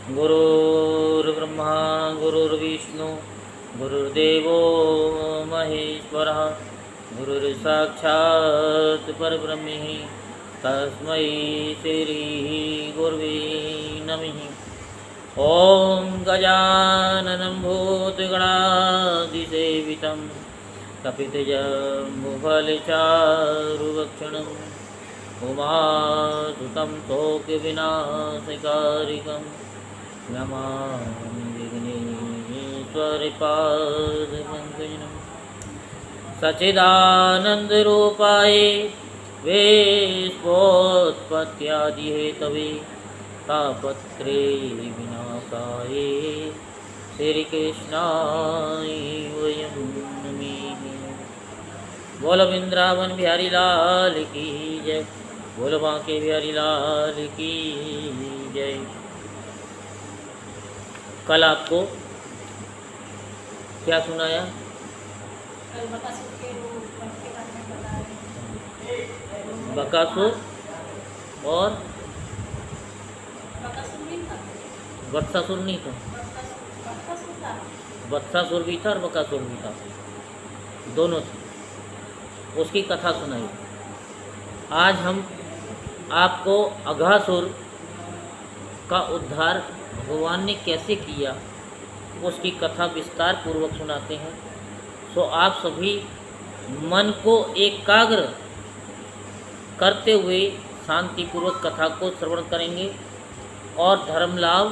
गुरुर्ब्रह्मा गुरुर्विष्णु गुरुर्देवो महेश्वरः गुरुर्साक्षात् परब्रह्म तस्मै श्री गुरवे नमः। ॐ गजाननं भूतगणाधिसेवितं कपितजम्बुफलचारुभक्षणम् उमासुतं शोकविनाशकारिकं नमामि विघ्नेश्वरपादपङ्कजं। सच्चिदानन्दरूपाय विश्वोत्पत्त्यादिहेतवे तापत्रे विनाशाय श्रीकृष्णाय वयं नमः। बोलो वृंदावन बिहारी लाल की जय, बोलो बांके बिहारी लाल की जय। कल आपको क्या सुनाया? बकासुर और वत्सासुर नहीं था, वत्सासुर भी था और बकासुर भी था, दोनों थे। उसकी कथा सुनाई। आज हम आपको अघासुर का उद्धार भगवान ने कैसे किया उसकी कथा विस्तार पूर्वक सुनाते हैं। सो आप सभी मन को एकाग्र करते हुए शांतिपूर्वक कथा को श्रवण करेंगे और धर्म लाभ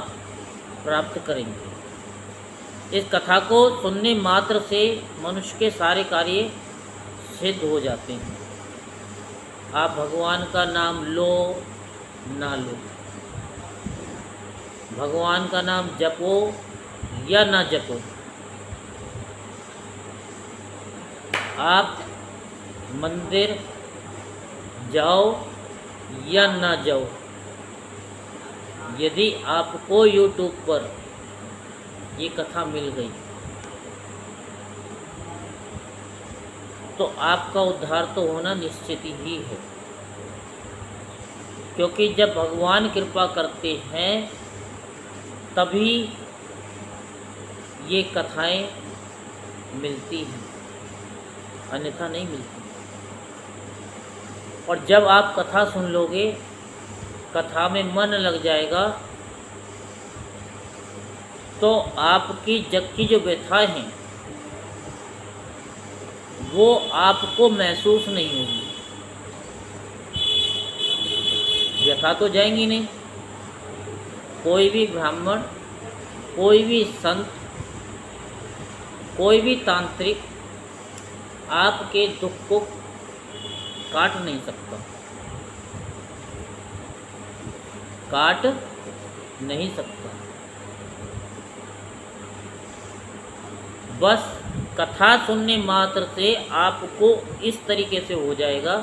प्राप्त करेंगे। इस कथा को सुनने मात्र से मनुष्य के सारे कार्य सिद्ध हो जाते हैं। आप भगवान का नाम लो ना लो, भगवान का नाम जपो या ना जपो, आप मंदिर जाओ या ना जाओ, यदि आपको YouTube पर ये कथा मिल गई तो आपका उद्धार तो होना निश्चित ही है। क्योंकि जब भगवान कृपा करते हैं तभी ये कथाएं मिलती हैं, अन्यथा नहीं मिलती। और जब आप कथा सुन लोगे, कथा में मन लग जाएगा, तो आपकी जग की जो व्यथाएं हैं वो आपको महसूस नहीं होगी। व्यथा तो जाएंगी नहीं। कोई भी ब्राह्मण, कोई भी संत, कोई भी तांत्रिक आपके दुख को काट नहीं सकता, काट नहीं सकता। बस कथा सुनने मात्र से आपको इस तरीके से हो जाएगा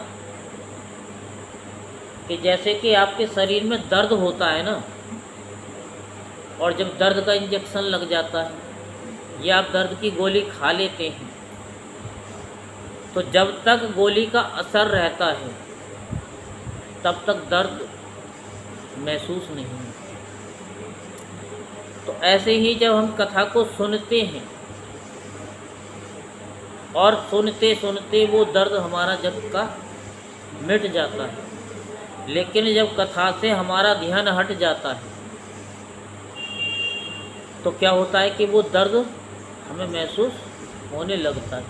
कि जैसे कि आपके शरीर में दर्द होता है ना, और जब दर्द का इंजेक्शन लग जाता है या आप दर्द की गोली खा लेते हैं, तो जब तक गोली का असर रहता है तब तक दर्द महसूस नहीं होता। तो ऐसे ही जब हम कथा को सुनते हैं और सुनते सुनते वो दर्द हमारा जग का मिट जाता है, लेकिन जब कथा से हमारा ध्यान हट जाता है तो क्या होता है कि वो दर्द हमें महसूस होने लगता है।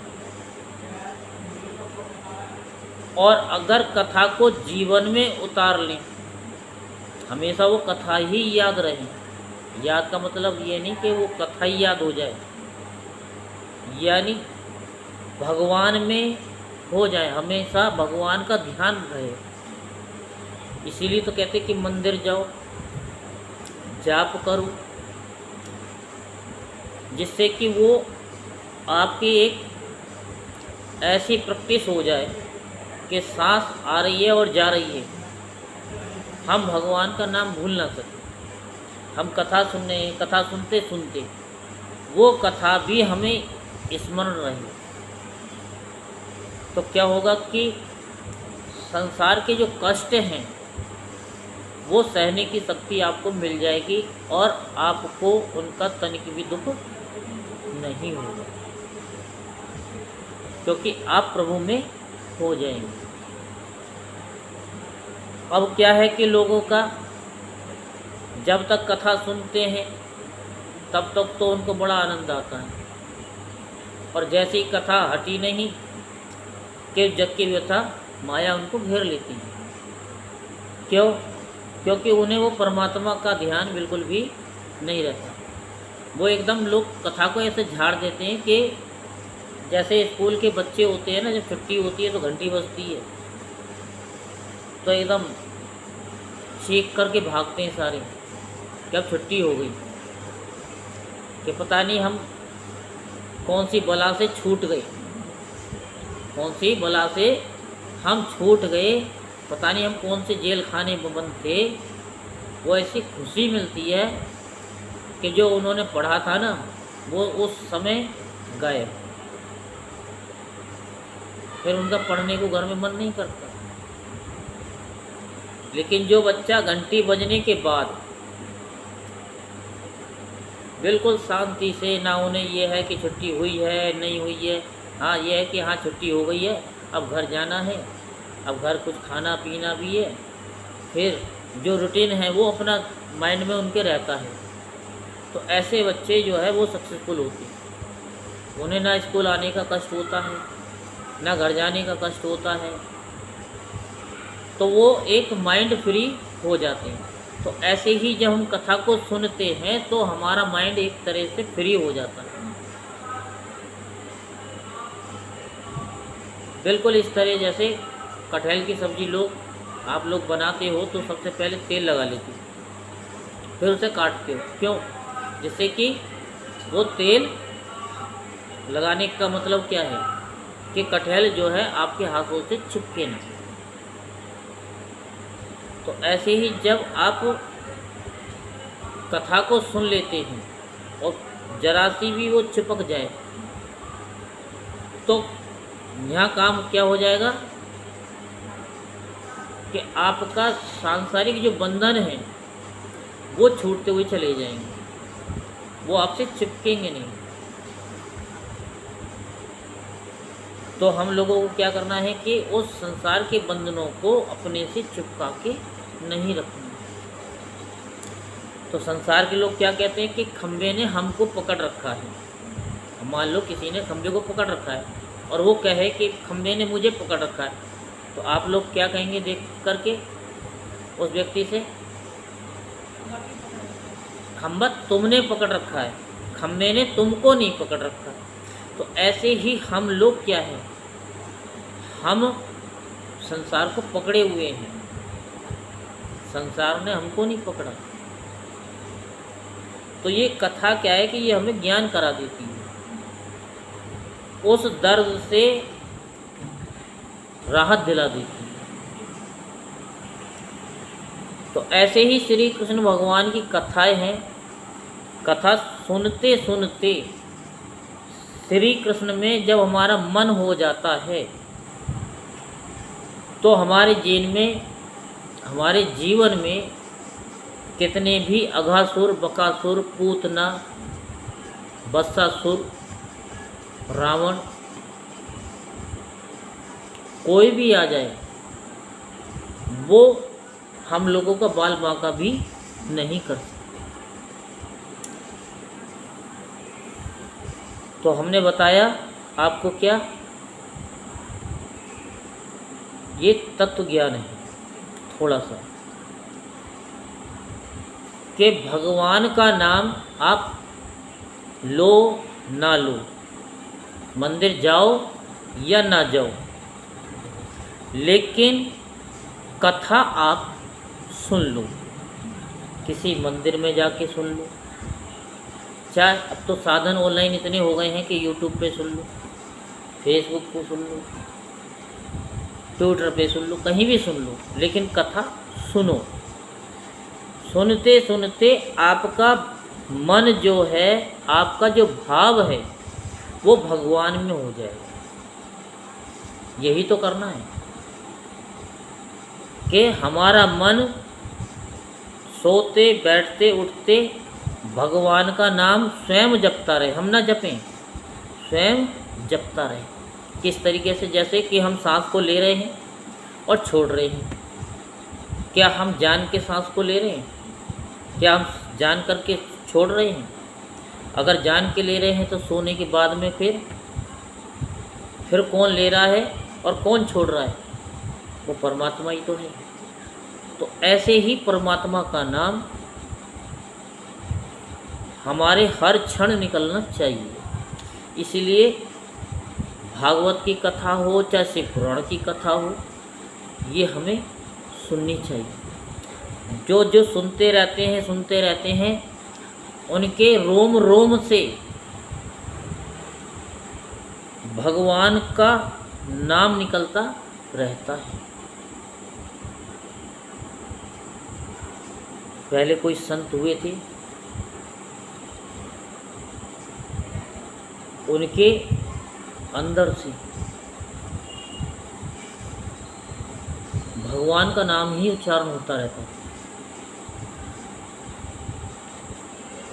और अगर कथा को जीवन में उतार लें, हमेशा वो कथा ही याद रहे। याद का मतलब ये नहीं कि वो कथा ही याद हो जाए, यानी भगवान में हो जाए, हमेशा भगवान का ध्यान रहे। इसीलिए तो कहते कि मंदिर जाओ, जाप करो, जिससे कि वो आपकी एक ऐसी प्रैक्टिस हो जाए कि सांस आ रही है और जा रही है, हम भगवान का नाम भूल ना सकें। हम कथा सुनने, कथा सुनते सुनते वो कथा भी हमें स्मरण रहे, तो क्या होगा कि संसार के जो कष्ट हैं वो सहने की शक्ति आपको मिल जाएगी और आपको उनका तनिक भी दुख नहीं होगा, क्योंकि आप प्रभु में हो जाएंगे। अब क्या है कि लोगों का जब तक कथा सुनते हैं तब तक तो उनको बड़ा आनंद आता है, और जैसी कथा हटी नहीं कि जग की व्यथा माया उनको घेर लेती है। क्यों? क्योंकि उन्हें वो परमात्मा का ध्यान बिल्कुल भी नहीं रहता। वो एकदम लोग कथा को ऐसे झाड़ देते हैं कि जैसे स्कूल के बच्चे होते हैं ना, जब छुट्टी होती है तो घंटी बजती है तो एकदम चीख करके भागते हैं सारे कि अब छुट्टी हो गई, कि पता नहीं हम कौन सी बला से छूट गए, कौन सी बला से हम छूट गए, पता नहीं हम कौन से जेल खाने में बंद थे। वो ऐसी खुशी मिलती है कि जो उन्होंने पढ़ा था ना वो उस समय गायब, फिर उनका पढ़ने को घर में मन नहीं करता। लेकिन जो बच्चा घंटी बजने के बाद बिल्कुल शांति से, ना उन्हें ये है कि छुट्टी हुई है नहीं हुई है, हाँ ये है कि हाँ छुट्टी हो गई है, अब घर जाना है, अब घर कुछ खाना पीना भी है, फिर जो रूटीन है वो अपना माइंड में उनके रहता है, तो ऐसे बच्चे जो है वो सक्सेसफुल होते हैं। उन्हें ना स्कूल आने का कष्ट होता है, ना घर जाने का कष्ट होता है, तो वो एक माइंड फ्री हो जाते हैं। तो ऐसे ही जब हम कथा को सुनते हैं तो हमारा माइंड एक तरह से फ्री हो जाता है। बिल्कुल इस तरह जैसे कटहल की सब्ज़ी आप लोग बनाते हो तो सबसे पहले तेल लगा लेते हो, फिर उसे काटते हो। क्यों? जिससे कि वो तेल लगाने का मतलब क्या है कि कटहल जो है आपके हाथों से चिपके ना। तो ऐसे ही जब आप कथा को सुन लेते हैं और जरा सी भी वो चिपक जाए तो यहाँ काम क्या हो जाएगा कि आपका सांसारिक जो बंधन है वो छूटते हुए चले जाएंगे, वो आपसे चिपकेंगे नहीं। तो हम लोगों को क्या करना है कि उस संसार के बंधनों को अपने से चिपका के नहीं रखना। तो संसार के लोग क्या कहते हैं कि खंबे ने हमको पकड़ रखा है। मान लो किसी ने खंबे को पकड़ रखा है और वो कहे कि खंबे ने मुझे पकड़ रखा है, तो आप लोग क्या कहेंगे देख करके उस व्यक्ति से? खंबा तुमने पकड़ रखा है, खंबे ने तुमको नहीं पकड़ रखा। तो ऐसे ही हम लोग क्या है, हम संसार को पकड़े हुए हैं, संसार ने हमको नहीं पकड़ा। तो ये कथा क्या है कि ये हमें ज्ञान करा देती है, उस दर्द से राहत दिला देती है। तो ऐसे ही श्री कृष्ण भगवान की कथाएं हैं। कथा सुनते सुनते श्री कृष्ण में जब हमारा मन हो जाता है तो हमारे जीवन में कितने भी अघासुर, बकासुर, पूतना, बत्सासुर, रावण कोई भी आ जाए वो हम लोगों का बाल बांका भी नहीं कर सकते। तो हमने बताया आपको क्या, ये तत्व ज्ञान है थोड़ा सा, कि भगवान का नाम आप लो ना लो, मंदिर जाओ या ना जाओ, लेकिन कथा आप सुन लो। किसी मंदिर में जाके सुन लो, चाहे अब तो साधन ऑनलाइन इतने हो गए हैं कि यूट्यूब पे सुन लो, फेसबुक पे सुन लो, ट्विटर पे सुन लो, कहीं भी सुन लो, लेकिन कथा सुनो। सुनते सुनते आपका मन जो है, आपका जो भाव है वो भगवान में हो जाएगा। यही तो करना है कि हमारा मन सोते बैठते उठते भगवान का नाम स्वयं जपता रहे, हम ना जपें, स्वयं जपता रहे। किस तरीके से? जैसे कि हम सांस को ले रहे हैं और छोड़ रहे हैं। क्या हम जान के सांस को ले रहे हैं? क्या हम जान करके छोड़ रहे हैं? अगर जान के ले रहे हैं तो सोने के बाद में फिर कौन ले रहा है और कौन छोड़ रहा है? वो परमात्मा ही तो है। तो ऐसे ही परमात्मा का नाम हमारे हर क्षण निकलना चाहिए। इसीलिए भागवत की कथा हो चाहे शिव पुराण की कथा हो, ये हमें सुननी चाहिए। जो जो सुनते रहते हैं उनके रोम रोम से भगवान का नाम निकलता रहता है। पहले कोई संत हुए थे, उनके अंदर से भगवान का नाम ही उच्चारण होता रहता है।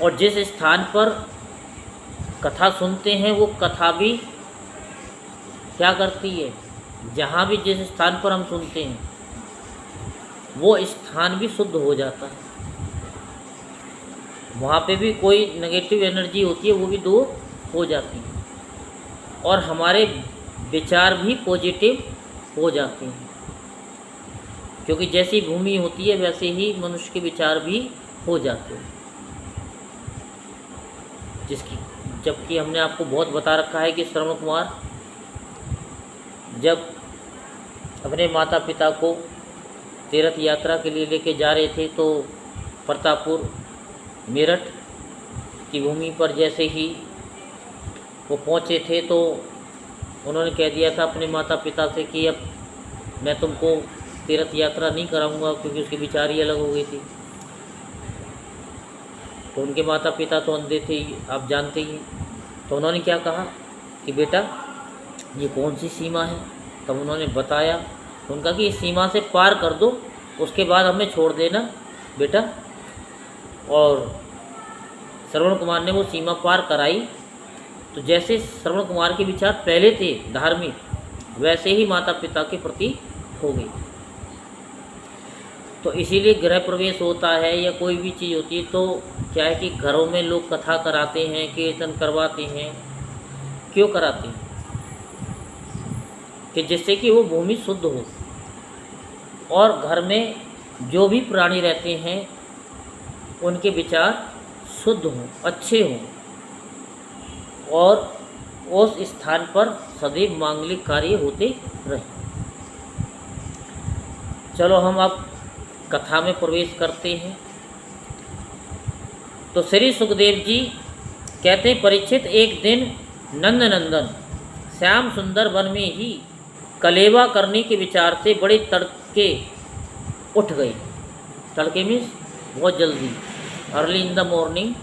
और जिस स्थान पर कथा सुनते हैं वो कथा भी क्या करती है? जहाँ भी जिस स्थान पर हम सुनते हैं वो स्थान भी शुद्ध हो जाता है। वहाँ पे भी कोई नेगेटिव एनर्जी होती है वो भी दूर हो जाती है और हमारे विचार भी पॉजिटिव हो जाते हैं। क्योंकि जैसी भूमि होती है वैसे ही मनुष्य के विचार भी हो जाते हैं। जबकि हमने आपको बहुत बता रखा है कि श्रवण कुमार जब अपने माता पिता को तीर्थ यात्रा के लिए लेके जा रहे थे तो प्रतापपुर मेरठ की भूमि पर जैसे ही वो पहुँचे थे तो उन्होंने कह दिया था अपने माता पिता से कि अब मैं तुमको तीर्थ यात्रा नहीं कराऊंगा, क्योंकि उसके विचार ही अलग हो गई थी। तो उनके माता पिता तो अंधे थे, आप जानते ही। तो उन्होंने क्या कहा कि बेटा ये कौन सी सीमा है? तब उन्होंने बताया उनका कि इस सीमा से पार कर दो, उसके बाद हमें छोड़ देना बेटा। और श्रवण कुमार ने वो सीमा पार कराई। तो जैसे श्रवण कुमार के विचार पहले थे धार्मिक, वैसे ही माता पिता के प्रति हो गई। तो इसीलिए गृह प्रवेश होता है या कोई भी चीज़ होती है तो क्या है कि घरों में लोग कथा कराते हैं, कीर्तन करवाते हैं। क्यों कराते हैं? कि जिससे कि वो भूमि शुद्ध हो और घर में जो भी प्राणी रहते हैं उनके विचार शुद्ध हों, अच्छे हों और उस स्थान पर सदैव मांगलिक कार्य होते रहें। चलो हम अब कथा में प्रवेश करते हैं। तो श्री सुखदेव जी कहते हैं, परीक्षित एक दिन नंद नंदन श्याम सुंदर वन में ही कलेवा करने के विचार से बड़े तड़के उठ गए। तड़के मीन्स बहुत जल्दी, अर्ली इन द मॉर्निंग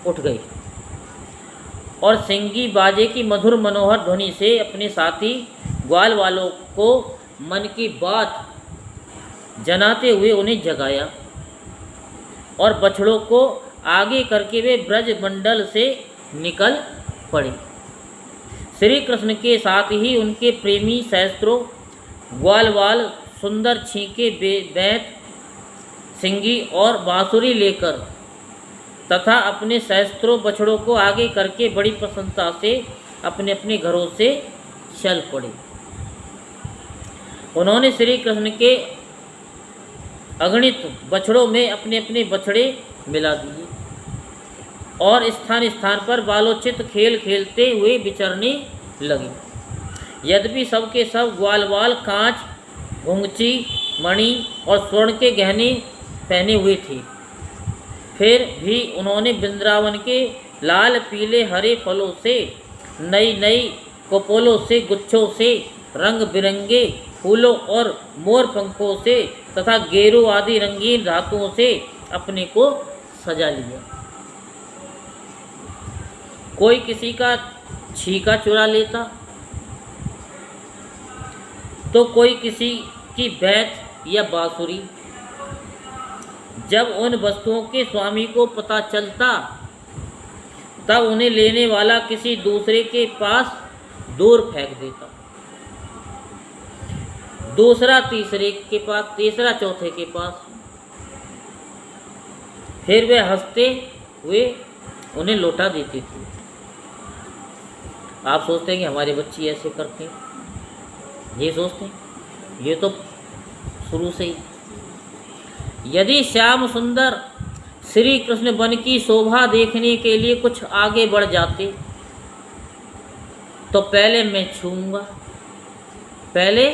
उठ गए और सिंगी बाजे की मधुर मनोहर ध्वनि से अपने साथी ग्वाल वालों को मन की बात जनाते हुए उन्हें जगाया और बछड़ों को आगे करके वे ब्रज मंडल से निकल पड़े। श्री कृष्ण के साथ ही उनके प्रेमी सहस्त्रों ग्वालवाल सुंदर छींके बैत सिंगी और बांसुरी लेकर तथा अपने सहस्त्रों बछड़ों को आगे करके बड़ी प्रसन्नता से अपने अपने घरों से चल पड़े। उन्होंने श्री कृष्ण के अगणित बछड़ों में अपने अपने बछड़े मिला दिए और स्थान स्थान पर बालोचित खेल खेलते हुए विचरने लगे। यद्यपि सबके सब ग्वालवाल कांच, घुंघची, मणि और स्वर्ण के गहने पहने हुए थे, फिर भी उन्होंने वृंदावन के लाल पीले हरे फलों से, नई नई कपोलों से, गुच्छों से, रंग बिरंगे फूलों और मोर पंखों से तथा गेरू आदि रंगीन धातुओं से अपने को सजा लिया। कोई किसी का छीका चुरा लेता तो कोई किसी की बैत या बांसुरी। जब उन वस्तुओं के स्वामी को पता चलता तब उन्हें लेने वाला किसी दूसरे के पास दूर फेंक देता, दूसरा तीसरे के पास, तीसरा चौथे के पास। फिर वे हंसते हुए उन्हें लौटा देती थी। आप सोचते हैं कि हमारे बच्चे ऐसे करते हैं, ये सोचते हैं, ये तो शुरू से ही। यदि श्याम सुंदर श्री कृष्ण वन की शोभा देखने के लिए कुछ आगे बढ़ जाते तो पहले मैं छूऊंगा, पहले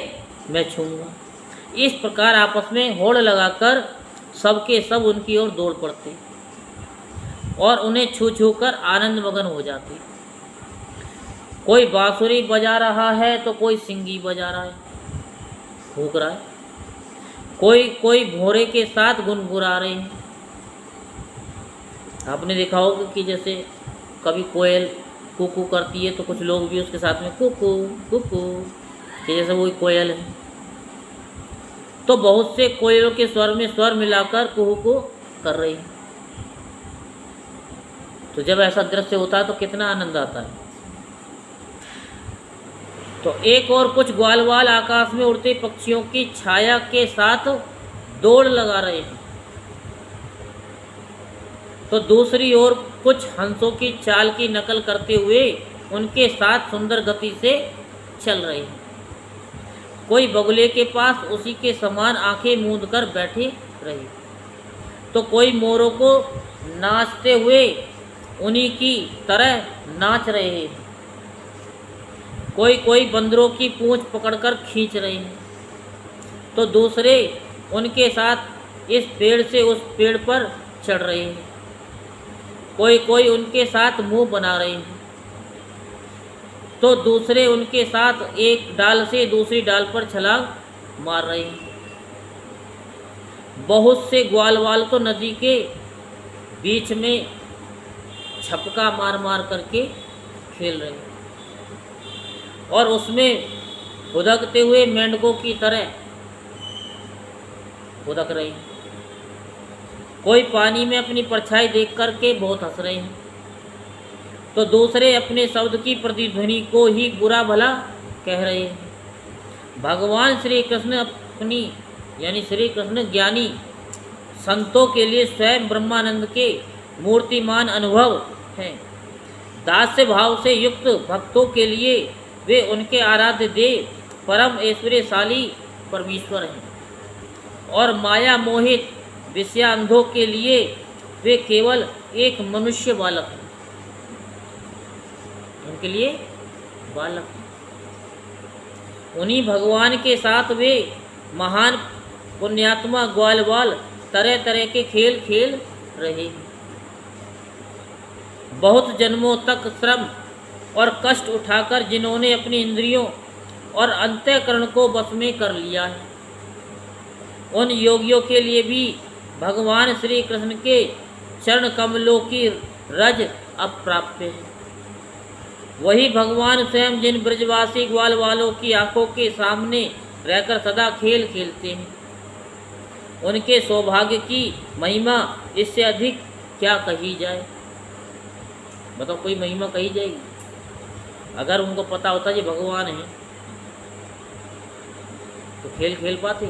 मैं छूऊंगा। इस प्रकार आपस में होड़ लगाकर सबके सब उनकी ओर दौड़ पड़ते और उन्हें छू छू कर आनंद मगन हो जाते। कोई बांसुरी बजा रहा है तो कोई सिंगी बजा रहा है, फूंक रहा है, कोई भोरे के साथ गुनगुना रहे हैं। आपने देखा होगा कि जैसे कभी कोयल कुकू करती है तो कुछ लोग भी उसके साथ में कुकू कुकू, कि जैसे वही कोयल है। तो बहुत से कोयलों के स्वर में स्वर मिलाकर कुहू को कर रही है। तो जब ऐसा दृश्य होता है तो कितना आनंद आता है। तो एक और कुछ ग्वालवाल आकाश में उड़ते पक्षियों की छाया के साथ दौड़ लगा रहे हैं, तो दूसरी ओर कुछ हंसों की चाल की नकल करते हुए उनके साथ सुंदर गति से चल रहे हैं। कोई बगुले के पास उसी के समान आंखें मूंद कर बैठे रहे, तो कोई मोरों को नाचते हुए उन्हीं की तरह नाच रहे हैं, कोई बंदरों की पूंछ पकड़कर खींच रहे हैं, तो दूसरे उनके साथ इस पेड़ से उस पेड़ पर चढ़ रहे हैं, कोई उनके साथ मुंह बना रहे हैं, तो दूसरे उनके साथ एक डाल से दूसरी डाल पर छलांग मार रहे हैं। बहुत से ग्वालवाल तो नदी के बीच में छपका मार मार करके खेल रहे हैं और उसमें हुदकते हुए मेंढकों की तरह हुदक रहे हैं। कोई पानी में अपनी परछाई देख करके बहुत हंस रहे हैं, तो दूसरे अपने शब्द की प्रतिध्वनि को ही बुरा भला कह रहे हैं। भगवान श्री कृष्ण अपनी यानी श्री कृष्ण ज्ञानी संतों के लिए स्वयं ब्रह्मानंद के मूर्तिमान अनुभव हैं। दास्य भाव से युक्त भक्तों के लिए वे उनके आराध्य देव परम ऐश्वर्यशाली परमेश्वर हैं, और माया मोहित विषयांधों के लिए वे केवल एक मनुष्य बालक हैं, उनके लिए बालक। उन्हीं भगवान के साथ वे महान पुण्यात्मा ग्वालवाल तरह तरह के खेल खेल रहे हैं। बहुत जन्मों तक श्रम और कष्ट उठाकर जिन्होंने अपनी इंद्रियों और अंतःकरण को बस में कर लिया है, उन योगियों के लिए भी भगवान श्री कृष्ण के चरण कमलों की रज अब प्राप्त है। वही भगवान स्वयं जिन ब्रजवासी ग्वाल वालों की आंखों के सामने रहकर सदा खेल खेलते हैं, उनके सौभाग्य की महिमा इससे अधिक क्या कही जाए। बताओ, कोई महिमा कही जाएगी? अगर उनको पता होता ये भगवान है तो खेल खेल पाते।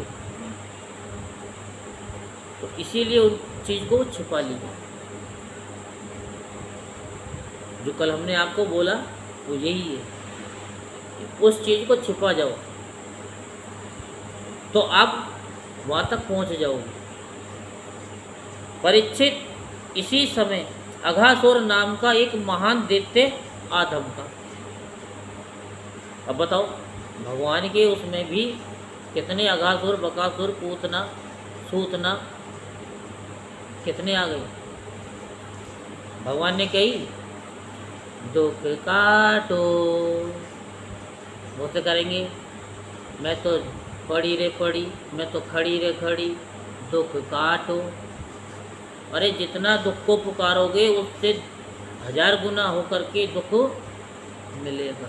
तो इसीलिए उन चीज़ को छिपा लिया। जो कल हमने आपको बोला वो यही है, उस चीज़ को छिपा जाओ तो आप वहाँ तक पहुँच जाओगे। परीक्षित इसी समय अघासुर नाम का एक महान दैत्य आदम का। अब बताओ, भगवान के उसमें भी कितने अघासुर, बकासुर, पूतना, सूतना कितने आ गए। भगवान ने कही दुख काटो, वो से करेंगे मैं तो पड़ी रे पड़ी, मैं तो खड़ी रे खड़ी, दुख काटो। अरे जितना दुख को पुकारोगे उससे 1000 गुना होकर के दुख मिलेगा।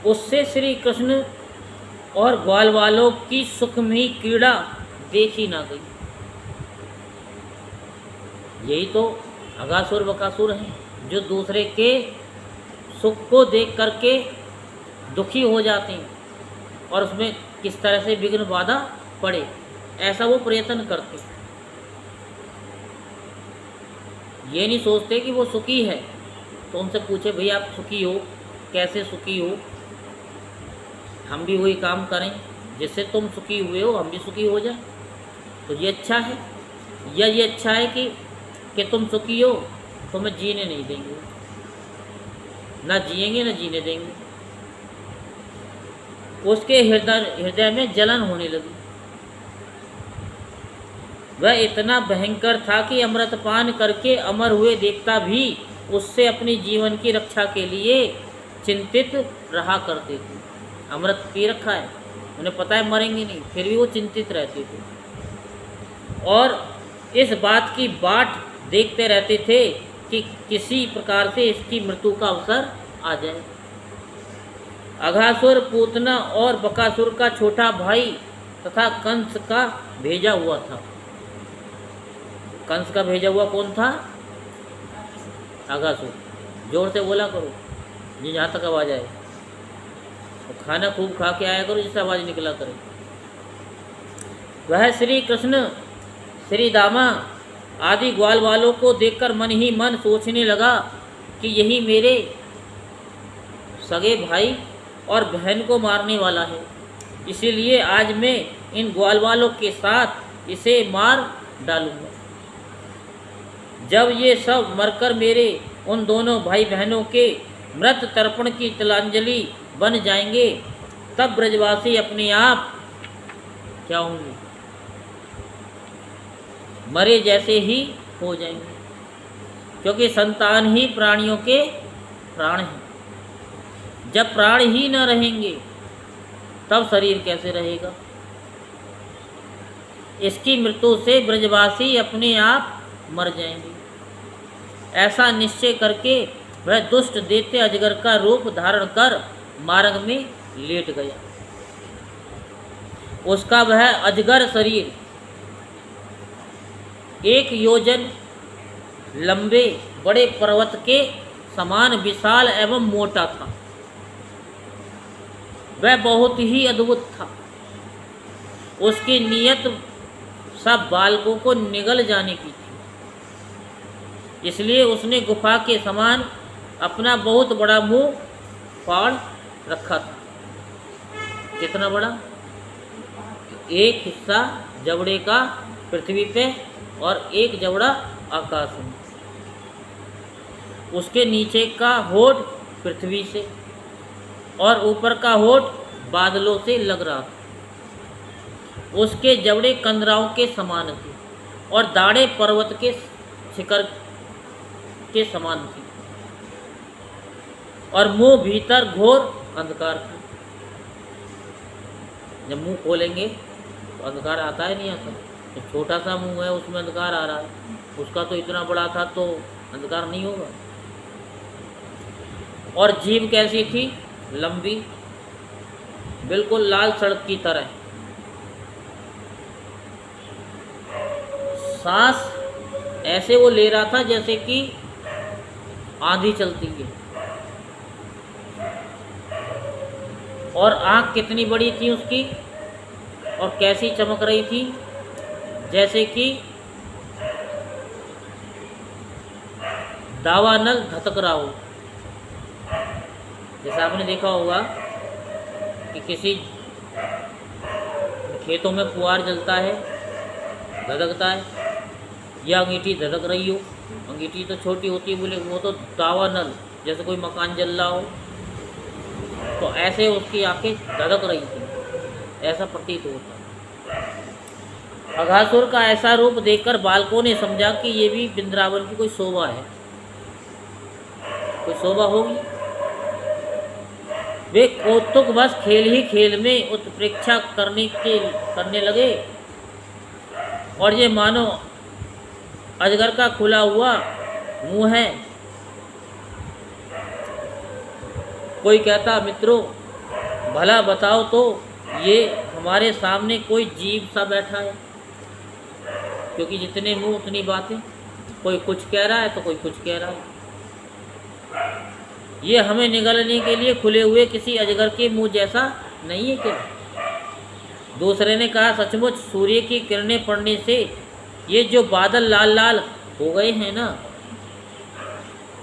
उससे श्री कृष्ण और ग्वाल वालों की सुखमयी क्रीड़ा देखी ना गई। यही तो अघासुर बकासुर हैं जो दूसरे के सुख को देख करके दुखी हो जाते हैं और उसमें किस तरह से विघ्न बाधा पड़े ऐसा वो प्रयत्न करते। ये नहीं सोचते कि वो सुखी है, तो उनसे पूछे भैया आप सुखी हो, कैसे सुखी हो, हम भी वही काम करें जिससे तुम सुखी हुए हो, हम भी सुखी हो जाए, तो ये अच्छा है। या ये अच्छा है कि तुम सुखी हो, तुम्हें जीने नहीं देंगे, ना जिएंगे ना जीने देंगे। उसके हृदय में जलन होने लगी। वह इतना भयंकर था कि अमृतपान करके अमर हुए देवता भी उससे अपनी जीवन की रक्षा के लिए चिंतित रहा करते थे। अमृत पी रखा है, उन्हें पता है मरेंगे नहीं, फिर भी वो चिंतित रहते थे और इस बात की बाट देखते रहते थे कि किसी प्रकार से इसकी मृत्यु का अवसर आ जाए। अघासुर, पूतना और बकासुर का छोटा भाई तथा कंस का भेजा हुआ था। कंस का भेजा हुआ कौन था? अघासुर। जोर से बोला करो जी, जहाँ तक आवाज़ आए। तो खाना खूब खा के आया करो जिससे आवाज़ निकला करे। वह श्री कृष्ण, श्री दामा आदि ग्वाल वालों को देखकर मन ही मन सोचने लगा कि यही मेरे सगे भाई और बहन को मारने वाला है, इसीलिए आज मैं इन ग्वाल वालों के साथ इसे मार डालूंगा। जब ये सब मरकर मेरे उन दोनों भाई बहनों के मृत तर्पण की तिलांजलि बन जाएंगे, तब ब्रजवासी अपने आप क्या होंगे? मरे जैसे ही हो जाएंगे, क्योंकि संतान ही प्राणियों के प्राण हैं। जब प्राण ही न रहेंगे तब शरीर कैसे रहेगा? इसकी मृत्यु से ब्रजवासी अपने आप मर जाएंगे। ऐसा निश्चय करके वह दुष्ट दैत्य अजगर का रूप धारण कर मार्ग में लेट गया। उसका वह अजगर शरीर 1 योजन लंबे बड़े पर्वत के समान विशाल एवं मोटा था। वह बहुत ही अद्भुत था। उसकी नीयत सब बालकों को निगल जाने की थी, इसलिए उसने गुफा के समान अपना बहुत बड़ा मुंह फाड़ रखा था। कितना बड़ा? एक हिस्सा जबड़े का पृथ्वी पे और एक जबड़ा आकाश में। उसके नीचे का होठ पृथ्वी से और ऊपर का होठ बादलों से लग रहा था। उसके जबड़े कंदराओं के समान थे और दाढ़ें पर्वत के शिखर के समान थी और मुंह भीतर घोर अंधकार था। जब मुंह खोलेंगे तो अंधकार आता है नहीं आता? तो छोटा सा मुंह है उसमें अंधकार आ रहा है, उसका तो इतना बड़ा था तो अंधकार नहीं होगा। और जीभ कैसी थी? लंबी, बिल्कुल लाल सड़क की तरह। सांस ऐसे वो ले रहा था जैसे कि आंधी चलती है। और आँख कितनी बड़ी थी उसकी और कैसी चमक रही थी, जैसे कि दावानल धतक रहा हो। जैसा आपने देखा होगा कि किसी खेतों में पुआर जलता है, धधकता है, या अंगीठी धधक रही हो। अंगीठी तो छोटी होती है, बोले वो तो दावानल, जैसे कोई मकान जल रहा हो, तो ऐसे उसकी आंखें धधक रही थी, ऐसा प्रतीत होता। अघासुर का ऐसा रूप देखकर बालकों ने समझा कि ये भी वृंदावन की कोई शोभा है, कोई शोभा होगी। वे कौतुक बस खेल ही खेल में उत्प्रेक्षा करने लगे और ये मानो अजगर का खुला हुआ मुंह है। कोई कहता मित्रों भला बताओ तो ये हमारे सामने कोई जीव सा बैठा है? क्योंकि जितने मुंह उतनी बातें, कोई कुछ कह रहा है तो कोई कुछ कह रहा है। ये हमें निगलने के लिए खुले हुए किसी अजगर के मुंह जैसा नहीं है क्या? दूसरे ने कहा, सचमुच सूर्य की किरणें पड़ने से ये जो बादल लाल लाल हो गए हैं ना,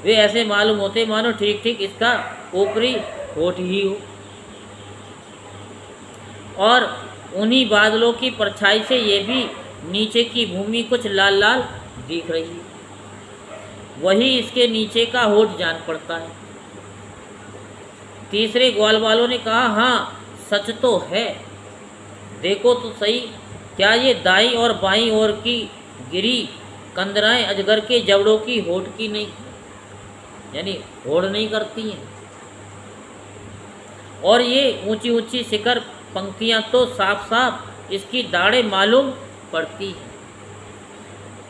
वे ऐसे मालूम होते मानो ठीक ठीक इसका ऊपरी होठ ही हो, और उन्हीं बादलों की परछाई से ये भी नीचे की भूमि कुछ लाल लाल दिख रही है। वही इसके नीचे का होठ जान पड़ता है। तीसरे ग्वाल वालों ने कहा, हाँ सच तो है, देखो तो सही, क्या ये दाईं और बाईं ओर की गिरी कंदराएं अजगर के जबड़ों की होठ की नहीं, यानी होड़ नहीं करती हैं? और ये ऊंची ऊंची शिखर पंक्तियां तो साफ साफ इसकी दाढ़ें मालूम पड़ती हैं।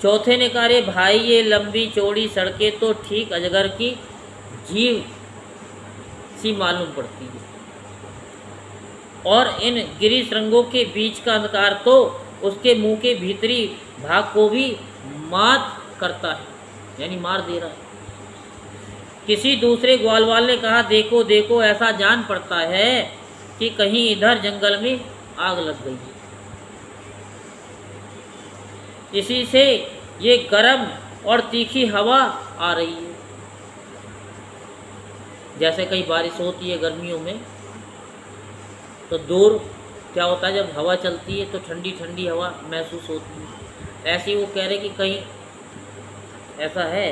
चौथे ने कहा, रे भाई ये लंबी चौड़ी सड़कें तो ठीक अजगर की जीव सी मालूम पड़ती है, और इन गिरी श्रृंगों के बीच का अंधकार तो उसके मुंह के भीतरी भाग को भी मात करता है, यानी मार दे रहा है। किसी दूसरे ग्वालवाल ने कहा, देखो देखो ऐसा जान पड़ता है कि कहीं इधर जंगल में आग लग गई है, इसी से ये गर्म और तीखी हवा आ रही है। जैसे कहीं बारिश होती है गर्मियों में तो दूर क्या होता है, जब हवा चलती है तो ठंडी ठंडी हवा महसूस होती है। ऐसे ही वो कह रहे कि कहीं ऐसा है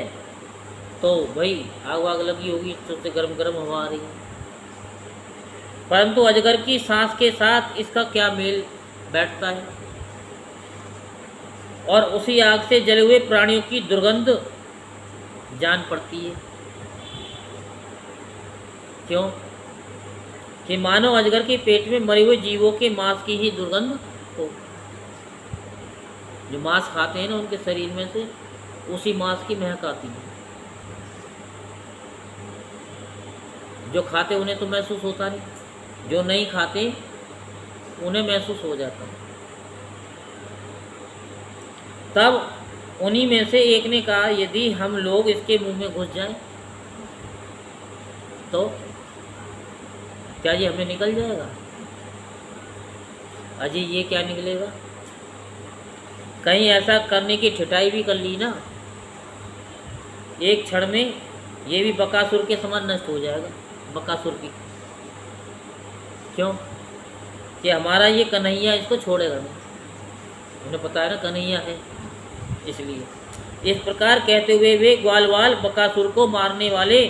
तो भाई आग वाग लगी होगी, तो उससे गर्म गर्म हवा आ रही है। परंतु अजगर की सांस के साथ इसका क्या मेल बैठता है, और उसी आग से जले हुए प्राणियों की दुर्गंध जान पड़ती है। क्यों? कि मानो अजगर के पेट में मरे हुए जीवों के मांस की ही दुर्गंध हो। जो मांस खाते हैं ना, उनके शरीर में से उसी मांस की महक आती है। जो खाते उन्हें तो महसूस होता नहीं, जो नहीं खाते उन्हें महसूस हो जाता है। तब उन्हीं में से एक ने कहा, यदि हम लोग इसके मुंह में घुस जाएं तो क्या ये हमें निकल जाएगा? अजी ये क्या निकलेगा? कहीं ऐसा करने की ठिठाई भी कर ली ना, एक क्षण में ये भी बकासुर के समान नष्ट हो जाएगा। बकासुर की क्यों? कि हमारा ये कन्हैया इसको छोड़ेगा नहीं, उन्हें पता है ना कन्हैया है, इसलिए। इस प्रकार कहते हुए वे ग्वालवाल बकासुर को मारने वाले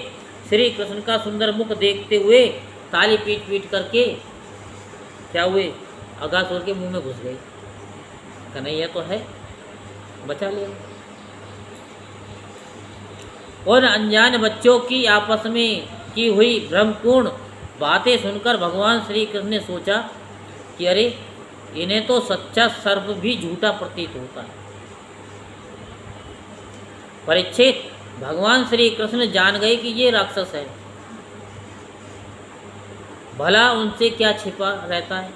श्री कृष्ण का सुंदर मुख देखते हुए ताली पीट पीट करके क्या हुए, अगासुर के मुंह में घुस गए। कन्हैया तो है, बचा लिया। और अनजान बच्चों की आपस में की हुई भ्रमपूर्ण बातें सुनकर भगवान श्री कृष्ण ने सोचा कि अरे इन्हें तो सच्चा सर्प भी झूठा प्रतीत होता है। परीक्षित, भगवान श्री कृष्ण जान गए कि ये राक्षस है, भला उनसे क्या छिपा रहता है,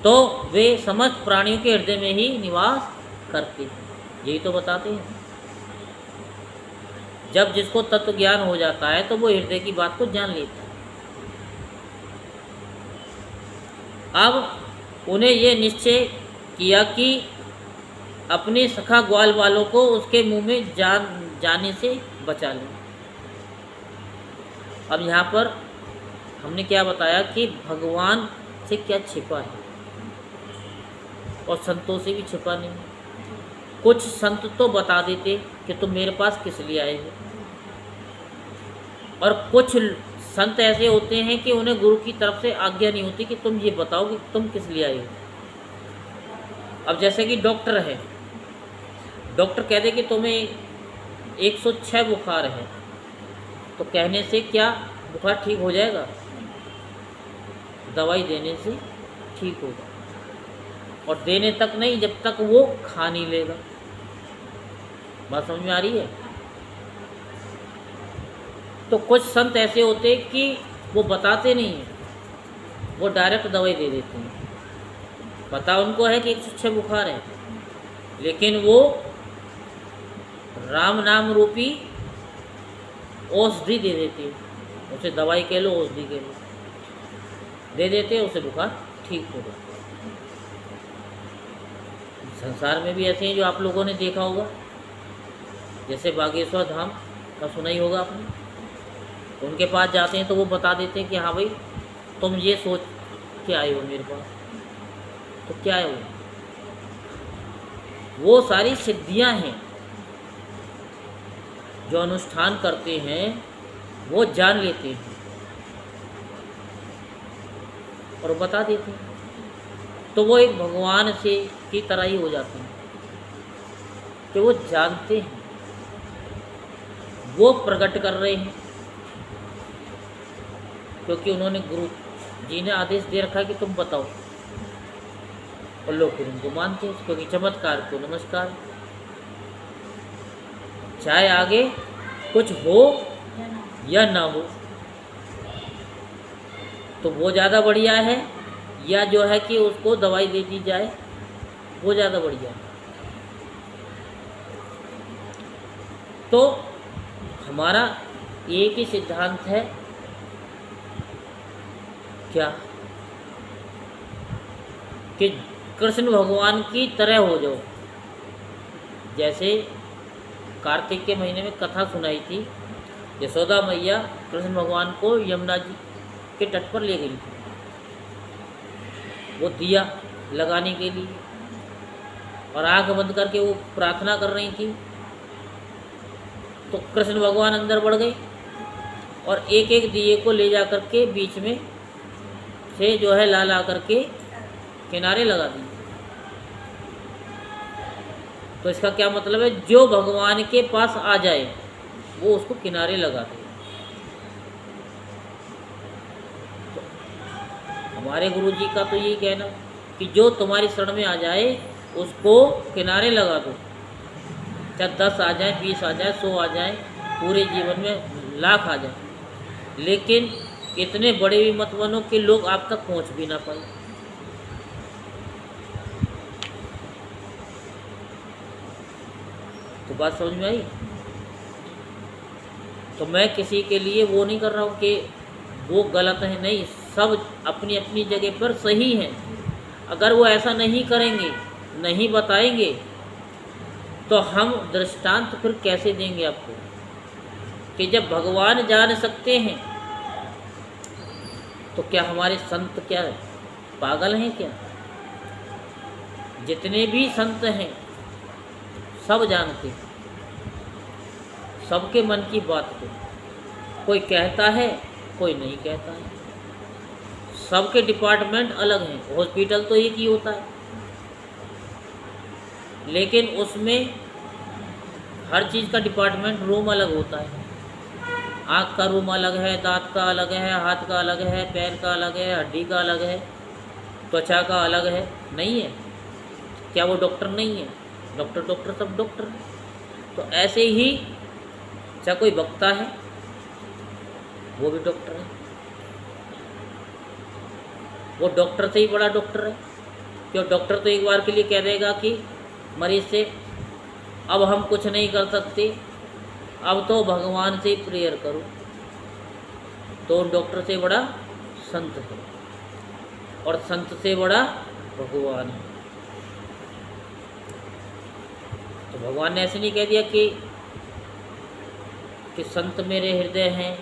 तो वे समस्त प्राणियों के हृदय में ही निवास करते हैं। यही तो बताते हैं। जब जिसको तत्व ज्ञान हो जाता है तो वो हृदय की बात को जान लेता है। अब उन्हें ये निश्चय किया कि अपने सखा ग्वाल वालों को उसके मुंह में जाने से बचा लें। अब यहाँ पर हमने क्या बताया कि भगवान से क्या छिपा है और संतों से भी छिपा नहीं। कुछ संत तो बता देते कि तुम मेरे पास किस लिए आए हो, और कुछ संत ऐसे होते हैं कि उन्हें गुरु की तरफ से आज्ञा नहीं होती कि तुम ये बताओ कि तुम किस लिए आए हो। अब जैसे कि डॉक्टर है, डॉक्टर कह दे कि तुम्हें 106 बुखार है, तो कहने से क्या बुखार ठीक हो जाएगा? दवाई देने से ठीक होगा, और देने तक नहीं जब तक वो खा नहीं लेगा। बात समझ में आ रही है? तो कुछ संत ऐसे होते कि वो बताते नहीं हैं, वो डायरेक्ट दवाई दे देते हैं। पता उनको है कि 106 बुखार है, लेकिन वो राम नाम रूपी औषधि दे देते हैं। उसे दवाई कह लो, औषधि कह लो, दे देते हैं, उसे बुखार ठीक हो जाता है। संसार में भी ऐसे हैं जो आप लोगों ने देखा होगा, जैसे बागेश्वर धाम का सुना ही होगा आपने। उनके पास जाते हैं तो वो बता देते हैं कि हाँ भाई तुम ये सोच के आए हो मेरे पास, तो क्या है वो सारी सिद्धियां हैं जो अनुष्ठान करते हैं, वो जान लेते हैं और बता देते हैं। तो वो एक भगवान से की तरह ही हो जाते हैं कि वो जानते हैं, वो प्रकट कर रहे हैं, क्योंकि उन्होंने गुरु जी ने आदेश दे रखा है कि तुम बताओ, और लोग फिर उनको मानते हैं, क्योंकि चमत्कार को नमस्कार। चाहे आगे कुछ हो या ना हो, तो वो ज़्यादा बढ़िया है, या जो है कि उसको दवाई दे दी जाए वो ज़्यादा बढ़िया है। तो हमारा एक ही सिद्धांत है, क्या कि कृष्ण भगवान की तरह हो जाओ। जैसे कार्तिक के महीने में कथा सुनाई थी, यशोदा मैया कृष्ण भगवान को यमुना जी के तट पर ले गई थी, वो दिया लगाने के लिए, और आंख बंद करके वो प्रार्थना कर रही थी। तो कृष्ण भगवान अंदर बढ़ गए और एक एक दिए को ले जा करके बीच में से जो है ला करके किनारे लगा दिए। तो इसका क्या मतलब है, जो भगवान के पास आ जाए वो उसको किनारे लगा दे। तो हमारे गुरु जी का तो यही कहना कि जो तुम्हारी शरण में आ जाए उसको किनारे लगा दो, चाहे 10 आ जाए, 20 आ जाए, 100 आ जाए, पूरे जीवन में लाख आ जाए, लेकिन इतने बड़े भी मत बनो कि लोग आप तक पहुंच भी ना पाए। तो बात समझ में आई। तो मैं किसी के लिए वो नहीं कर रहा हूँ कि वो गलत है, नहीं, सब अपनी अपनी जगह पर सही हैं। अगर वो ऐसा नहीं करेंगे, नहीं बताएंगे, तो हम दृष्टांत फिर कैसे देंगे आपको, कि जब भगवान जान सकते हैं तो क्या हमारे संत क्या पागल हैं क्या? जितने भी संत हैं सब जानते हैं सबके मन की बात को, कोई कहता है कोई नहीं कहता है, सबके डिपार्टमेंट अलग हैं। हॉस्पिटल तो एक ही होता है, लेकिन उसमें हर चीज़ का डिपार्टमेंट रूम अलग होता है। आँख का रूम अलग है, दांत का अलग है, हाथ का अलग है, पैर का अलग है, हड्डी का अलग है, त्वचा का अलग है, नहीं है क्या? वो डॉक्टर नहीं है? डॉक्टर सब डॉक्टर है। तो ऐसे ही चाहे कोई वक्ता है वो भी डॉक्टर है, वो डॉक्टर से ही बड़ा डॉक्टर है। क्यों? डॉक्टर तो एक बार के लिए कह देगा कि मरीज से अब हम कुछ नहीं कर सकते, अब तो भगवान से प्रेयर करो, तो डॉक्टर से बड़ा संत है और संत से बड़ा भगवान है। तो भगवान ने ऐसे नहीं कह दिया कि संत मेरे हृदय हैं,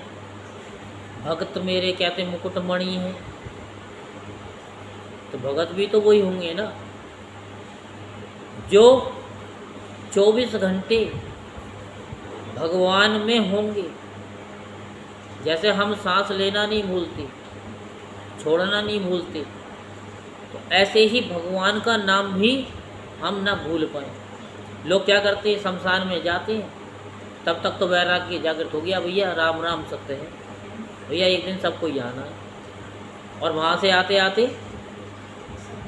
भक्त मेरे कहते मुकुटमणि हैं। तो भगत भी तो वही होंगे ना जो 24 घंटे भगवान में होंगे। जैसे हम सांस लेना नहीं भूलते, छोड़ना नहीं भूलते, तो ऐसे ही भगवान का नाम भी हम ना भूल पाए। लोग क्या करते हैं, शमशान में जाते हैं, तब तक तो वैराग्य जागृत हो गया, भैया राम राम सत्य है, भैया एक दिन सबको ही आना है। और वहाँ से आते आते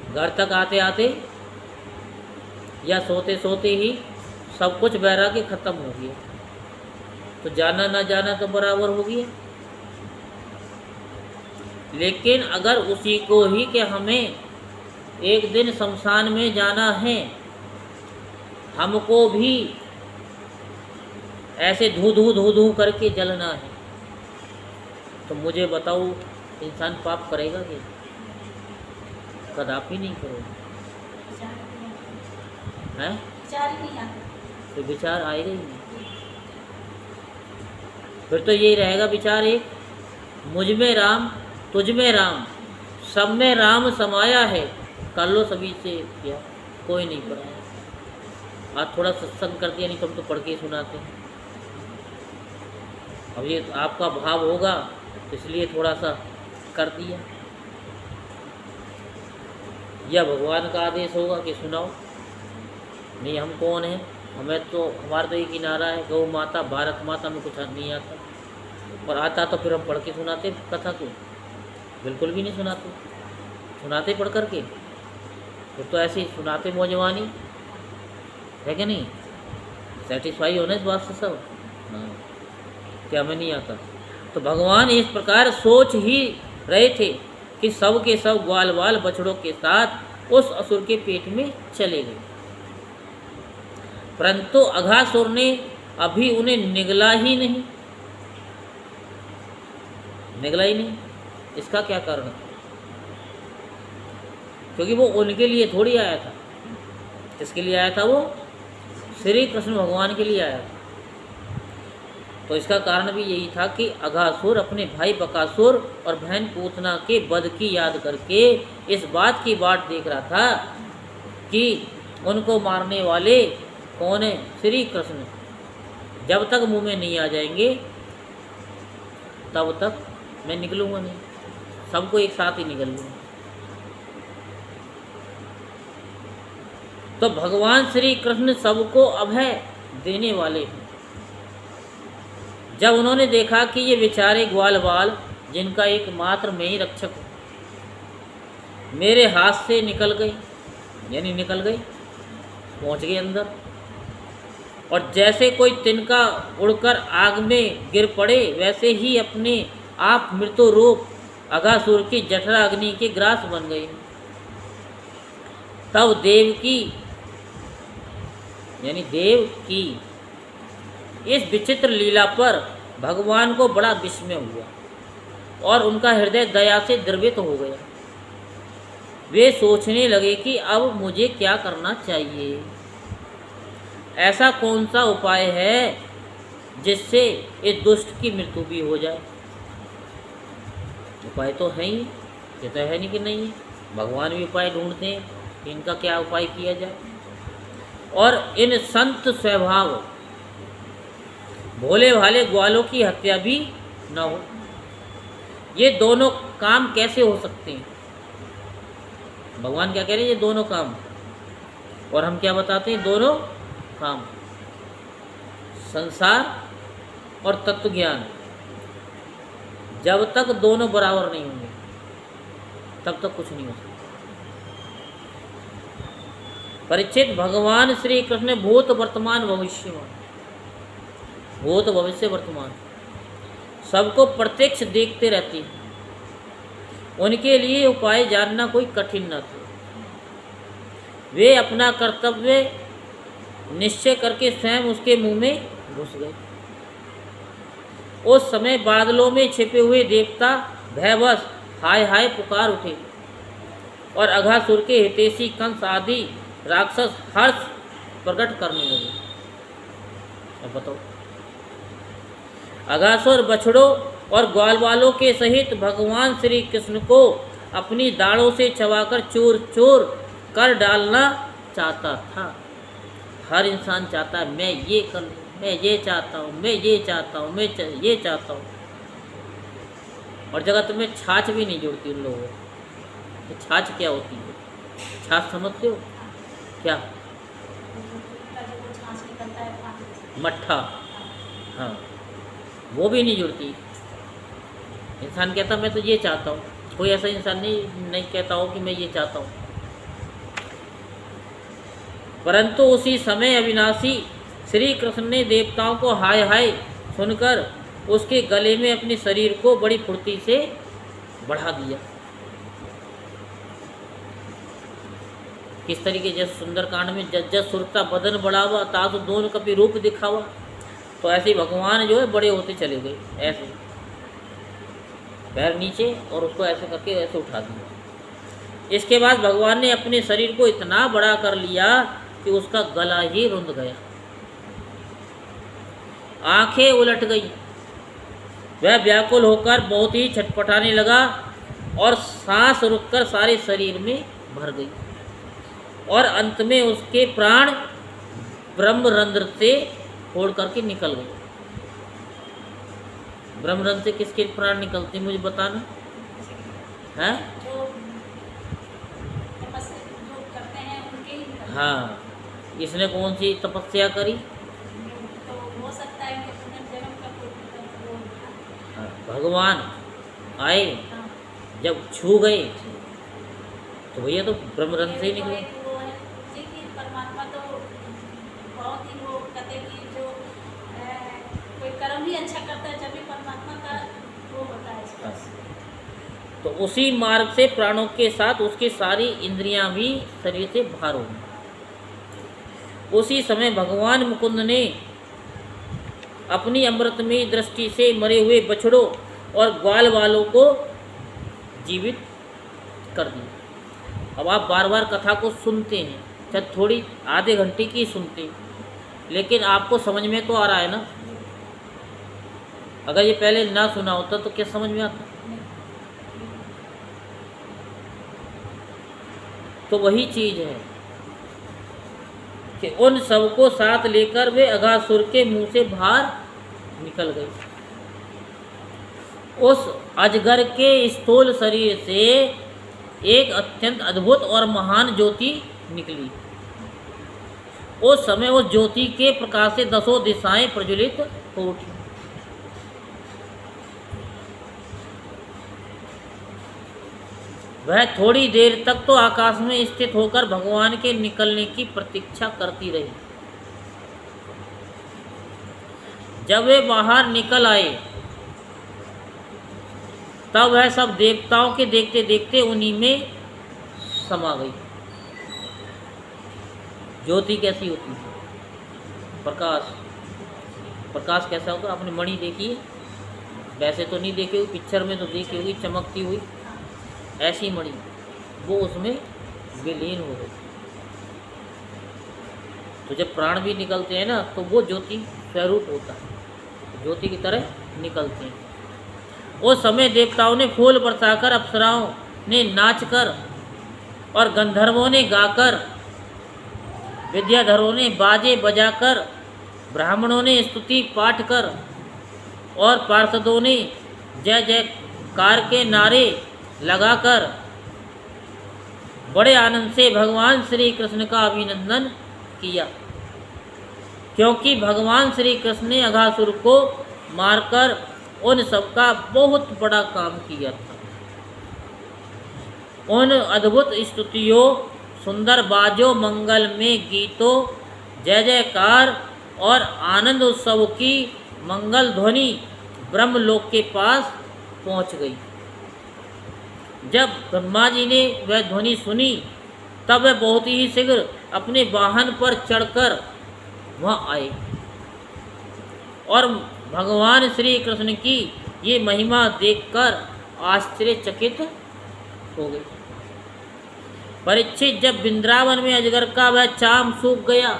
घर तक आते आते या सोते सोते ही सब कुछ वैराग्य खत्म हो गया। तो जाना ना जाना तो बराबर हो गया। लेकिन अगर उसी को ही कि हमें एक दिन शमशान में जाना है, हमको भी ऐसे धू धू धू धू करके जलना है, तो मुझे बताओ इंसान पाप करेगा कि कदापि नहीं करेगा? है तो विचार आएगा ही नहीं। फिर तो यही रहेगा विचार एक, मुझ में राम तुझ में राम सब में राम समाया है, कर लो सभी से क्या, कोई नहीं पढ़ाया। आज थोड़ा सत्संग कर दिया, नहीं तुम तो पढ़ के सुनाते हैं। अब ये आपका भाव होगा इसलिए थोड़ा सा कर दिया, या भगवान का आदेश होगा कि सुनाओ। नहीं, हम कौन हैं, हमें तो हमारा तो एक ही नारा है, गौ माता भारत माता, में कुछ नहीं आता। और आता तो फिर हम पढ़ के सुनाते कथा को? बिल्कुल भी नहीं सुनाते, सुनाते पढ़ करके। फिर तो ऐसे ही सुनाते मौजवानी है कि नहीं? सेटिस्फाई होने इस बात से सब, हाँ क्या हमें नहीं आता। तो भगवान इस प्रकार सोच ही रहे थे कि सब के सब ग्वाल वाल बछड़ों के साथ उस असुर के पेट में चले गए, परंतु अघासुर ने अभी उन्हें निगला ही नहीं। इसका क्या कारण है? क्योंकि वो उनके लिए थोड़ी आया था। किसके लिए आया था? वो श्री कृष्ण भगवान के लिए आया था। तो इसका कारण भी यही था कि अघासुर अपने भाई बकासुर और बहन पूतना के वध की याद करके इस बात की बाट देख रहा था कि उनको मारने वाले कौन है? श्री कृष्ण। जब तक मुंह में नहीं आ जाएंगे तब तक मैं निकलूंगा नहीं, सबको एक साथ ही निकल लूँगा। तो भगवान श्री कृष्ण सबको अभय देने वाले हैं। जब उन्होंने देखा कि ये बेचारे ग्वाल बाल, जिनका एकमात्र मैं ही रक्षक हूँ, मेरे हाथ से निकल गई, यानी निकल गई, पहुँच गए अंदर, और जैसे कोई तिनका उड़कर आग में गिर पड़े वैसे ही अपने आप मृत्यु रूप अघासुर की जठरा अग्नि के ग्रास बन गए। तब देव की यानी देव की इस विचित्र लीला पर भगवान को बड़ा विस्मय हुआ और उनका हृदय दया से द्रवित हो गया। वे सोचने लगे कि अब मुझे क्या करना चाहिए, ऐसा कौन सा उपाय है जिससे इस दुष्ट की मृत्यु भी हो जाए। उपाय तो है ही, ये तो है नहीं कि नहीं है। भगवान भी उपाय ढूंढते हैं कि इनका क्या उपाय किया जाए। और इन संत स्वभाव भोले भाले ग्वालों की हत्या भी न हो, ये दोनों काम कैसे हो सकते हैं? भगवान क्या कह रहे हैं? ये दोनों काम। और हम क्या बताते हैं? दोनों काम, संसार और तत्व ज्ञान। जब तक दोनों बराबर नहीं होंगे तब तक कुछ नहीं हो सकता। परीक्षित, भगवान श्री कृष्ण भूत वर्तमान भविष्यमान, भूत भविष्य वर्तमान सबको प्रत्यक्ष देखते रहते हैं। उनके लिए उपाय जानना कोई कठिन न था। वे अपना कर्तव्य निश्चय करके स्वयं उसके मुंह में घुस गए। उस समय बादलों में छिपे हुए देवता भयवश हाय हाय पुकार उठे और अघासुर के हितैषी कंस आदि राक्षस हर्ष प्रकट करने लगे। अब बताओ, अघासुर बछड़ों और ग्वाल वालों के सहित भगवान श्री कृष्ण को अपनी दाढ़ों से चबाकर चूर चूर कर डालना चाहता था। हर इंसान चाहता है मैं ये कर लूँ, मैं ये चाहता हूँ, मैं ये चाहता हूँ, मैं ये चाहता हूँ। और जगत में छाछ भी नहीं जुड़ती उन लोगों को। तो छाछ क्या होती है? छाछ समझते हो क्या? मट्ठा, हाँ, वो भी नहीं जुड़ती। इंसान कहता मैं तो ये चाहता हूँ, कोई ऐसा इंसान नहीं कहता हो कि मैं ये चाहता हूँ। परंतु उसी समय अविनाशी श्री कृष्ण ने देवताओं को हाय हाय सुनकर उसके गले में अपने शरीर को बड़ी फुर्ती से बढ़ा दिया। किस तरीके, जैसे सुंदरकांड में जज सुरता बदन बढ़ावा तासु दोनों कभी रूप दिखावा, तो ऐसे ही भगवान जो है बड़े होते चले गए, ऐसे पैर नीचे और उसको ऐसे करके ऐसे उठा दिया। इसके बाद भगवान ने अपने शरीर को इतना बड़ा कर लिया कि उसका गला ही रुंध गया, आंखें उलट गई, वह व्याकुल होकर बहुत ही छटपटाने लगा और सांस रुककर सारे शरीर में भर गई और अंत में उसके प्राण ब्रह्मरंध्र से फोड़ करके निकल गए। ब्रह्मरंध्र से किसके प्राण निकलते मुझे बताना है? हाँ, इसने कौन सी तपस्या करी? हो सकता है कि पुनर्जन्म का कोई भगवान आए जब छू गए तो भैया तो ब्रह्मरंध्र से ही निकले। परमात्मा तो बहुत ही वो कहते कि जो कोई कर्म ही अच्छा करता है जब भी परमात्मा का वो होता है स्पर्श। तो उसी मार्ग से प्राणों के साथ उसकी सारी इंद्रियां भी शरीर से बाहर हो गई। उसी समय भगवान मुकुंद ने अपनी अमृतमयी दृष्टि से मरे हुए बछड़ों और ग्वाल वालों को जीवित कर दिया। अब आप बार बार कथा को सुनते हैं, चाहे थोड़ी आधे घंटे की सुनते हैं, लेकिन आपको समझ में तो आ रहा है ना। अगर ये पहले ना सुना होता तो क्या समझ में आता? तो वही चीज है कि उन सबको साथ लेकर वे अघासुर के मुंह से बाहर निकल गए। उस अजगर के स्थूल शरीर से एक अत्यंत अद्भुत और महान ज्योति निकली। उस समय उस ज्योति के प्रकाश से 10 दिशाएं प्रज्वलित हो उठी। वह थोड़ी देर तक तो आकाश में स्थित होकर भगवान के निकलने की प्रतीक्षा करती रही। जब वे बाहर निकल आए तब वह सब देवताओं के देखते देखते उन्हीं में समा गई। ज्योति कैसी होती है? प्रकाश। प्रकाश कैसा होता? आपने मणि देखी है? वैसे तो नहीं देखी हुई, पिक्चर में तो देखी होगी, चमकती हुई ऐसी मणि, वो उसमें विलीन हो गई। तो जब प्राण भी निकलते हैं ना तो वो ज्योति स्वरूप होता है, ज्योति की तरह निकलते हैं। उस समय देवताओं ने फूल बरसाकर, अप्सराओं ने नाचकर और गंधर्वों ने गाकर, विद्याधरों ने बाजे बजाकर, ब्राह्मणों ने स्तुति पाठ कर और पार्षदों ने जय जयकार के नारे लगाकर बड़े आनंद से भगवान श्री कृष्ण का अभिनंदन किया, क्योंकि भगवान श्री कृष्ण ने अघासुर को मारकर उन सबका बहुत बड़ा काम किया था। उन अद्भुत स्तुतियों, सुंदर बाजों, मंगल में गीतों, जय जयकार और आनंद उत्सव की मंगल ध्वनि ब्रह्मलोक के पास पहुंच गई। जब ब्रह्मा जी ने वह ध्वनि सुनी तब वह बहुत ही शीघ्र अपने वाहन पर चढ़कर वहाँ आए और भगवान श्री कृष्ण की ये महिमा देखकर आश्चर्यचकित हो गए। परीक्षित, जब वृंदावन में अजगर का वह चाम सूख गया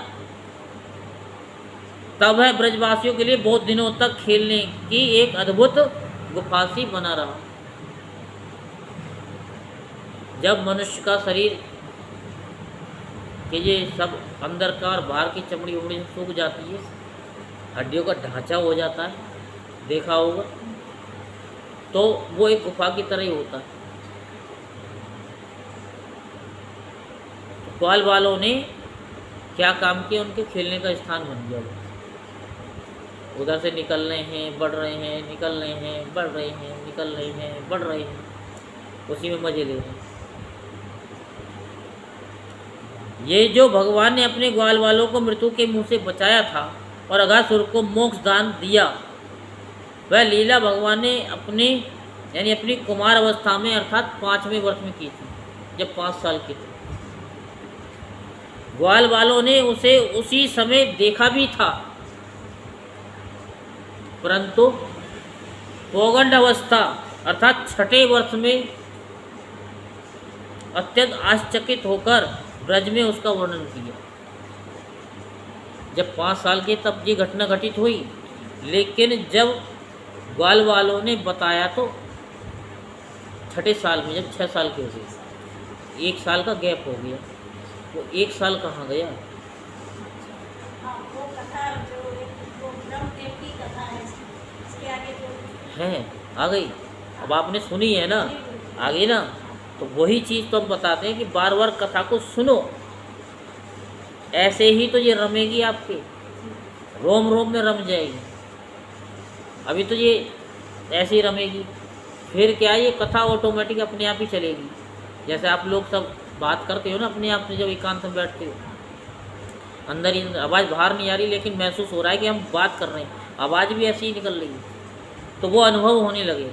तब वह ब्रजवासियों के लिए बहुत दिनों तक खेलने की एक अद्भुत गुफा सी बना रहा। जब मनुष्य का शरीर कि ये सब अंदर का और बाहर की चमड़ी उमड़ी सूख जाती है, हड्डियों का ढांचा हो जाता है, देखा होगा, तो वो एक गुफा की तरह ही होता है। ग्वाल वालों ने क्या काम किया? उनके खेलने का स्थान बन गया। वो उधर से निकल रहे हैं, बढ़ रहे हैं, निकल रहे हैं, बढ़ रहे हैं, निकल रहे हैं, बढ़ रहे हैं, उसी में मजे ले रहे हैं। ये जो भगवान ने अपने ग्वाल वालों को मृत्यु के मुंह से बचाया था और अघासुर को मोक्ष दान दिया, वह लीला भगवान ने अपने यानी अपनी कुमार अवस्था में अर्थात 5वें वर्ष में की थी, जब 5 साल की थी। ग्वाल वालों ने उसे उसी समय देखा भी था, परंतु पौगंड अवस्था अर्थात 6ठे वर्ष में अत्यंत आश्चर्यचकित होकर ब्रज में उसका वर्णन किया। जब 5 साल के तब ये घटना घटित हुई, लेकिन जब ग्वाल वालों ने बताया तो 6ठे साल में, जब 6 साल के हो गए, 1 साल का गैप हो गया। वो 1 साल कहाँ गया? हाँ, वो कथा जो वो ब्रह्मदेव की कथा है, इसके आगे जो है आ गई। अब आपने सुनी है ना, आ गई ना। तो वही चीज़ तो हम बताते हैं कि बार बार कथा को सुनो, ऐसे ही तो ये रमेगी, आपके रोम रोम में रम जाएगी। अभी तो ये ऐसे ही रमेगी, फिर क्या ये कथा ऑटोमेटिक अपने आप ही चलेगी। जैसे आप लोग सब बात करते हो ना अपने आप से, जब एकांत में बैठते हो, अंदर ही आवाज़ बाहर नहीं आ रही, लेकिन महसूस हो रहा है कि हम बात कर रहे हैं, आवाज़ भी ऐसी ही निकल रही है, तो वो अनुभव होने लगे।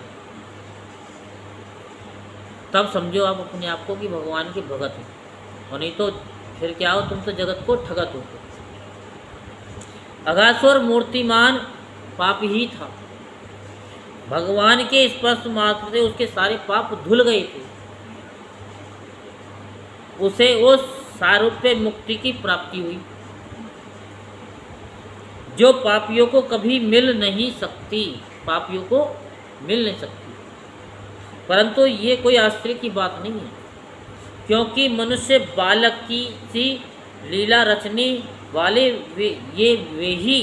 तब समझो आप अपने आप को कि भगवान के भगत हैं, और नहीं तो फिर क्या हो, तुम तो जगत को ठगत हो। अगासुर मूर्तिमान पाप ही था, भगवान के स्पर्श मात्र से उसके सारे पाप धुल गए थे, उसे उस सारूप्य मुक्ति की प्राप्ति हुई जो पापियों को कभी मिल नहीं सकती, पापियों को मिल नहीं सकती। परंतु ये कोई आश्चर्य की बात नहीं है, क्योंकि मनुष्य बालक की सी लीला रचने वाले वे ही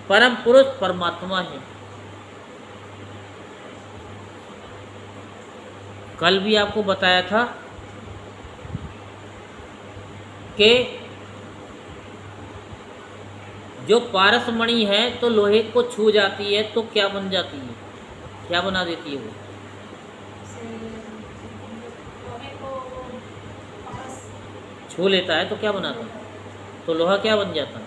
परम पुरुष परमात्मा हैं। कल भी आपको बताया था कि जो पारसमणि है तो लोहे को छू जाती है तो क्या बन जाती है, क्या बना देती है वो? छू लेता है तो क्या बनाता है? तो लोहा क्या बन जाता है?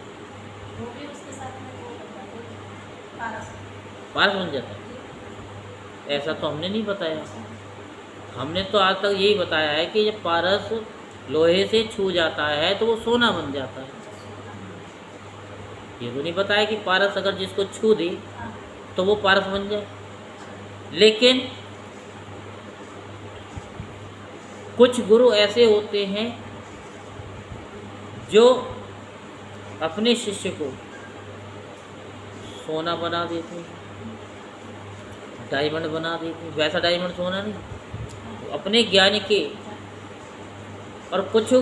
पारस बन जाता है। ऐसा तो हमने नहीं बताया, हमने तो आज तक यही बताया है कि जब पारस लोहे से छू जाता है तो वो सोना बन जाता है। ये तो नहीं बताया कि पारस अगर जिसको छू दे तो वो पारस बन जाए। लेकिन कुछ गुरु ऐसे होते हैं जो अपने शिष्य को सोना बना देते हैं, डायमंड बना देते हैं। वैसा डायमंड सोना नहीं, अपने ज्ञान के। और कुछ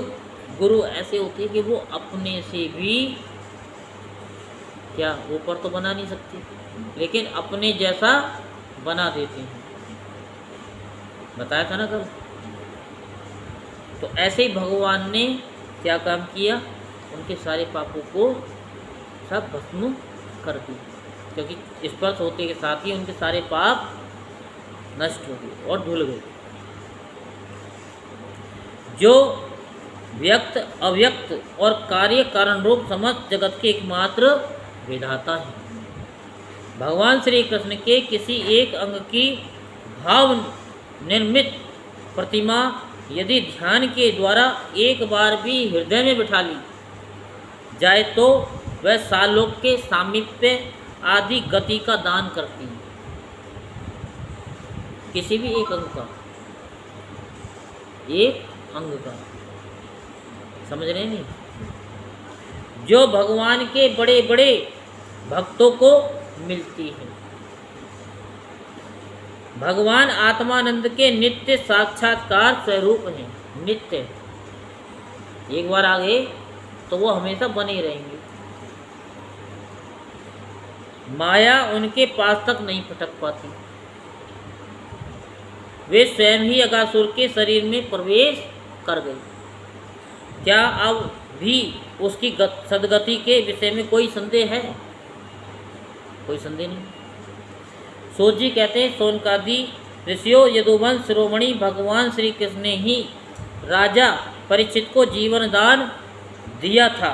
गुरु ऐसे होते हैं कि वो अपने से भी क्या ऊपर तो बना नहीं सकते, लेकिन अपने जैसा बना देते हैं। बताया था ना कल। तो ऐसे ही भगवान ने क्या काम किया, उनके सारे पापों को सब भस्म कर दिया, क्योंकि स्पर्श होते के साथ ही उनके सारे पाप नष्ट हो गए और धुल गए। जो व्यक्त अव्यक्त और कार्य कारण रूप समस्त जगत के एकमात्र विधाता है, भगवान श्री कृष्ण के किसी एक अंग की भाव निर्मित प्रतिमा यदि ध्यान के द्वारा एक बार भी हृदय में बिठा ली जाए तो वह सालोक के सामीप्य आदि गति का दान करती है। किसी भी एक अंग का, एक अंग का, समझ रहे नहीं? जो भगवान के बड़े बड़े भक्तों को मिलती है। भगवान आत्मानंद के नित्य साक्षात्कार स्वरूप हैं, नित्य। एक बार आ गए तो वो हमेशा बने रहेंगे। माया उनके पास तक नहीं फटक पाती, वे स्वयं ही अगासुर के शरीर में प्रवेश कर गए। क्या अब भी उसकी सदगति के विषय में कोई संदेह है? कोई संदेह नहीं। सूत जी कहते हैं, सोनकादि ऋषियों यदुवंश शिरोमणि भगवान श्री कृष्ण ने ही राजा परीक्षित को जीवन दान दिया था।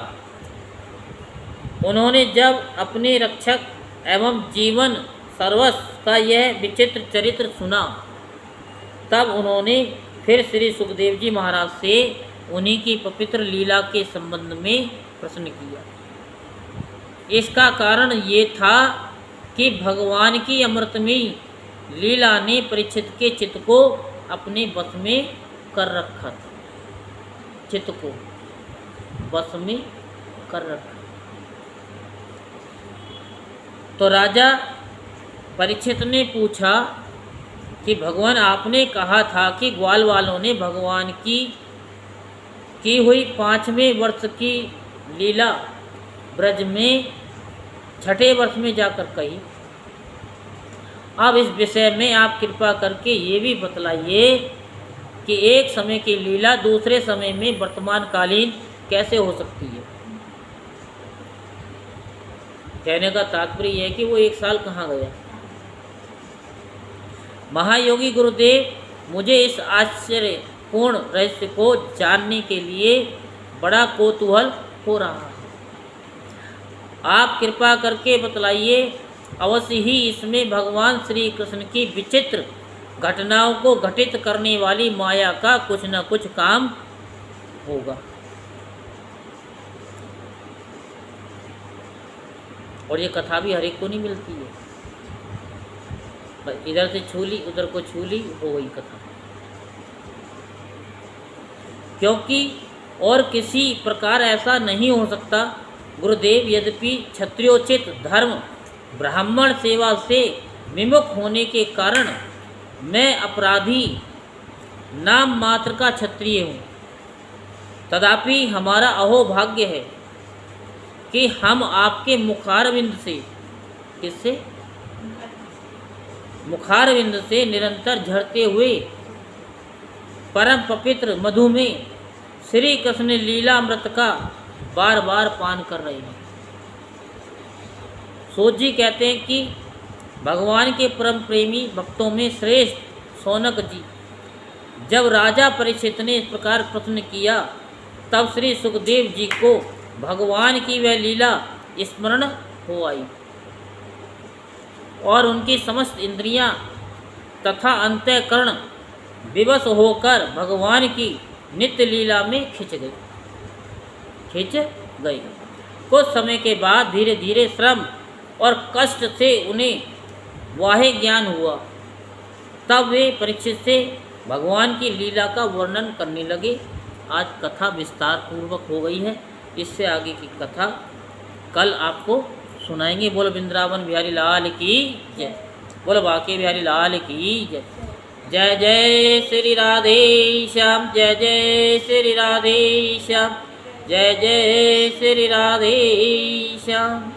उन्होंने जब अपने रक्षक एवं जीवन सर्वस्व का यह विचित्र चरित्र सुना तब उन्होंने फिर श्री सुखदेव जी महाराज से उन्हीं की पवित्र लीला के संबंध में प्रश्न किया। इसका कारण ये था कि भगवान की अमृतमयी लीला ने परीक्षित के चित्त को अपने वश में कर रखा था। चित्त को वश में कर रखा। तो राजा परीक्षित ने पूछा कि भगवान, आपने कहा था कि ग्वाल वालों ने भगवान की हुई 5वें वर्ष की लीला ब्रज में 6ठे वर्ष में जाकर कही। अब इस विषय में आप कृपा करके ये भी बतलाइए कि एक समय की लीला दूसरे समय में वर्तमानकालीन कैसे हो सकती है। कहने का तात्पर्य यह है कि वो 1 साल कहाँ गया। महायोगी गुरुदेव, मुझे इस आश्चर्यपूर्ण रहस्य को जानने के लिए बड़ा कौतूहल हो रहा है। आप कृपा करके बतलाइए। अवश्य ही इसमें भगवान श्री कृष्ण की विचित्र घटनाओं को घटित करने वाली माया का कुछ न कुछ काम होगा। और ये कथा भी हर एक को नहीं मिलती है। इधर से छू ली, उधर को छू ली, हो गई कथा। क्योंकि और किसी प्रकार ऐसा नहीं हो सकता। गुरुदेव, यद्यपि क्षत्रियोचित धर्म ब्राह्मण सेवा से विमुख होने के कारण मैं अपराधी नाम मात्र का क्षत्रिय हूँ, तथापि हमारा अहोभाग्य है कि हम आपके मुखारविंद से, किससे? मुखारविंद से निरंतर झरते हुए परम पवित्र मधु में श्री कृष्ण लीलामृत का बार बार पान कर रहे हैं। सूत जी कहते हैं कि भगवान के परम प्रेमी भक्तों में श्रेष्ठ शौनक जी, जब राजा परीक्षित ने इस प्रकार प्रश्न किया, तब श्री सुखदेव जी को भगवान की वह लीला स्मरण हो आई और उनकी समस्त इंद्रियां तथा अंतःकरण विवश होकर भगवान की नित्य लीला में खिंच गई। कुछ समय के बाद धीरे धीरे श्रम और कष्ट से उन्हें वाहे ज्ञान हुआ। तब वे परीक्षित से भगवान की लीला का वर्णन करने लगे। आज कथा विस्तार पूर्वक हो गई है। इससे आगे की कथा कल आपको सुनाएंगे। बोलो वृंदावन बिहारी लाल की जय। बोलो बांके बिहारी लाल की जय। जय जय श्री राधे श्याम, जय जय श्री राधे श्याम, जय जय श्री राधे श्याम।